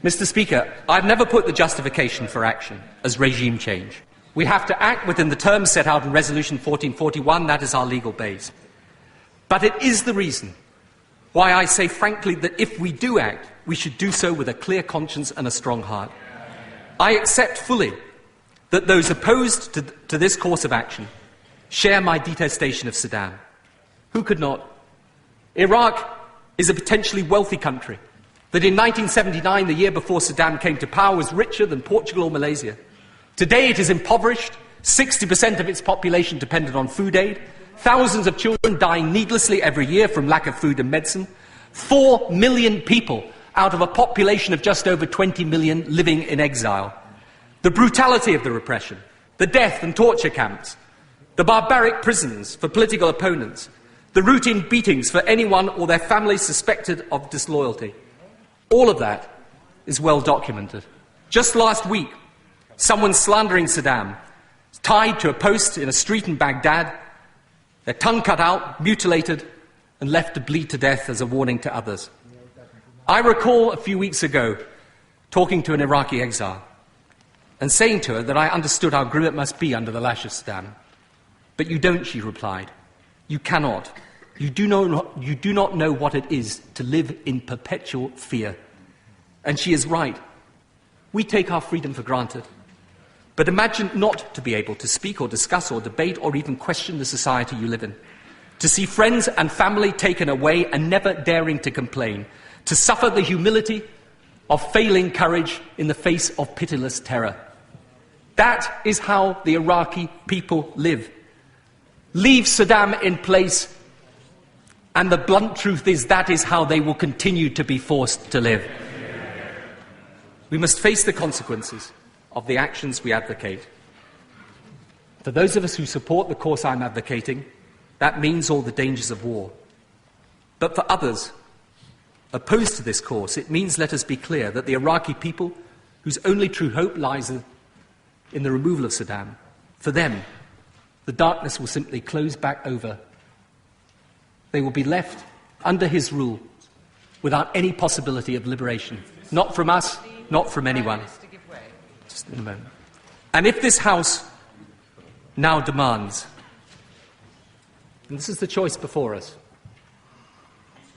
Mr. Speaker, I've never put the justification for action as regime change. We have to act within the terms set out in Resolution 1441. That is our legal base. But it is the reason why I say frankly that if we do act, we should do so with a clear conscience and a strong heart. I accept fully that those opposed to this course of action share my detestation of Saddam. Who could not? Iraq is a potentially wealthy country that in 1979, the year before Saddam came to power, was richer than Portugal or Malaysia. Today it is impoverished, 60% of its population dependent on food aid, thousands of children dying needlessly every year from lack of food and medicine, 4 million people out of a population of just over 20 million living in exile. The brutality of the repression, the death and torture camps, the barbaric prisons for political opponents, the routine beatings for anyone or their families suspected of disloyalty. All of that is well documented. Just last week, someone slandering Saddam, tied to a post in a street in Baghdad, their tongue cut out, mutilated, and left to bleed to death as a warning to others. I recall a few weeks ago talking to an Iraqi exile and saying to her that I understood how grim it must be under the lash of Saddam. But you don't, she replied. You cannot. You do not know what it is to live in perpetual fear. And she is right. We take our freedom for granted. But imagine not to be able to speak or discuss or debate or even question the society you live in. To see friends and family taken away and never daring to complain. To suffer the humility of failing courage in the face of pitiless terror. That is how the Iraqi people live. Leave Saddam in place, and the blunt truth is that is how they will continue to be forced to live. We must face the consequences of the actions we advocate. For those of us who support the course I'm advocating, that means all the dangers of war. But for others opposed to this course, it means, let us be clear, that the Iraqi people, whose only true hope lies in the removal of Saddam, for them, the darkness will simply close back over. They will be left under his rule without any possibility of liberation. Not from us, not from anyone. Just in a moment. And if this House now demands, and this is the choice before us,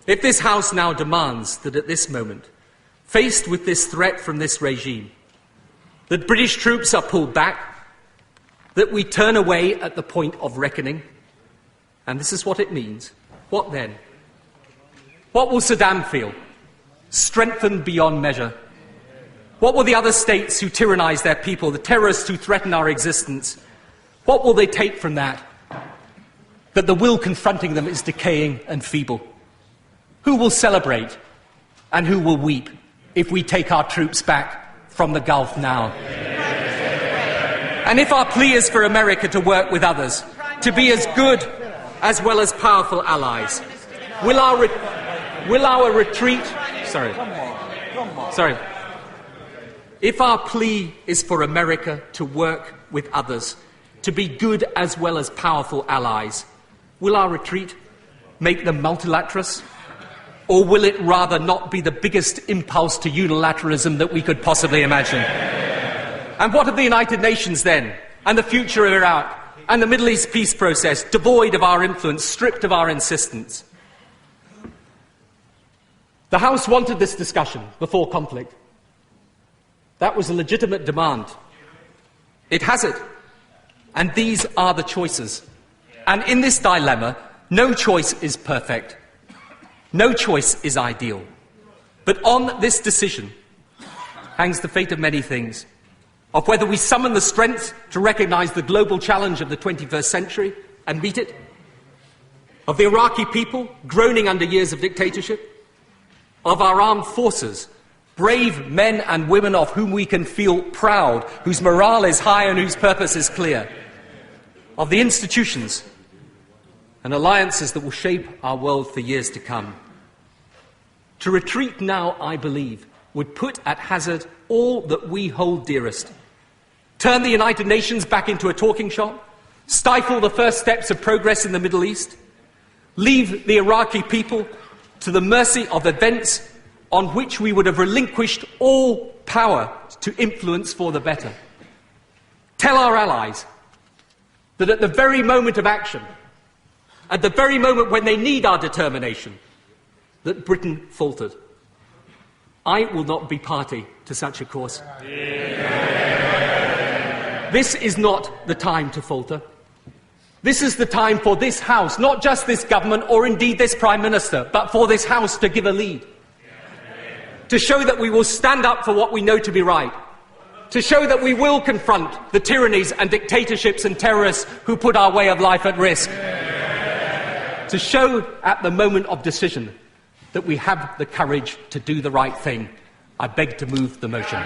if this House now demands that at this moment, faced with this threat from this regime, that British troops are pulled back, that we turn away at the point of reckoning, and this is what it means, what then? What will Saddam feel? Strengthened beyond measure. What will the other states who tyrannize their people, the terrorists who threaten our existence, what will they take from that? That the will confronting them is decaying and feeble. Who will celebrate and who will weep if we take our troops back from the Gulf now? And if our plea is for America to work with others, to be as good as well as powerful allies, will our retreat... Sorry. If our plea is for America to work with others, to be good as well as powerful allies, will our retreat make them multilateralists? Or will it rather not be the biggest impulse to unilateralism that we could possibly imagine? And what of the United Nations then? And the future of Iraq? And the Middle East peace process, devoid of our influence, stripped of our insistence? The House wanted this discussion before conflict. That was a legitimate demand. It has it. And these are the choices. And in this dilemma, no choice is perfect. No choice is ideal. But on this decision hangs the fate of many things. Of whether we summon the strength to recognise the global challenge of the 21st century and meet it. Of the Iraqi people groaning under years of dictatorship. Of our armed forces, brave men and women of whom we can feel proud, whose morale is high and whose purpose is clear. Of the institutions and alliances that will shape our world for years to come. To retreat now, I believe, would put at hazard all that we hold dearest. Turn the United Nations back into a talking shop, stifle the first steps of progress in the Middle East, leave the Iraqi people to the mercy of events on which we would have relinquished all power to influence for the better. Tell our allies that at the very moment of action, at the very moment when they need our determination, that Britain faltered. I will not be party to such a course. This is not the time to falter. This is the time for this House, not just this government or indeed this Prime Minister, but for this House to give a lead. To show that we will stand up for what we know to be right. To show that we will confront the tyrannies and dictatorships and terrorists who put our way of life at risk. To show at the moment of decision that we have the courage to do the right thing. I beg to move the motion.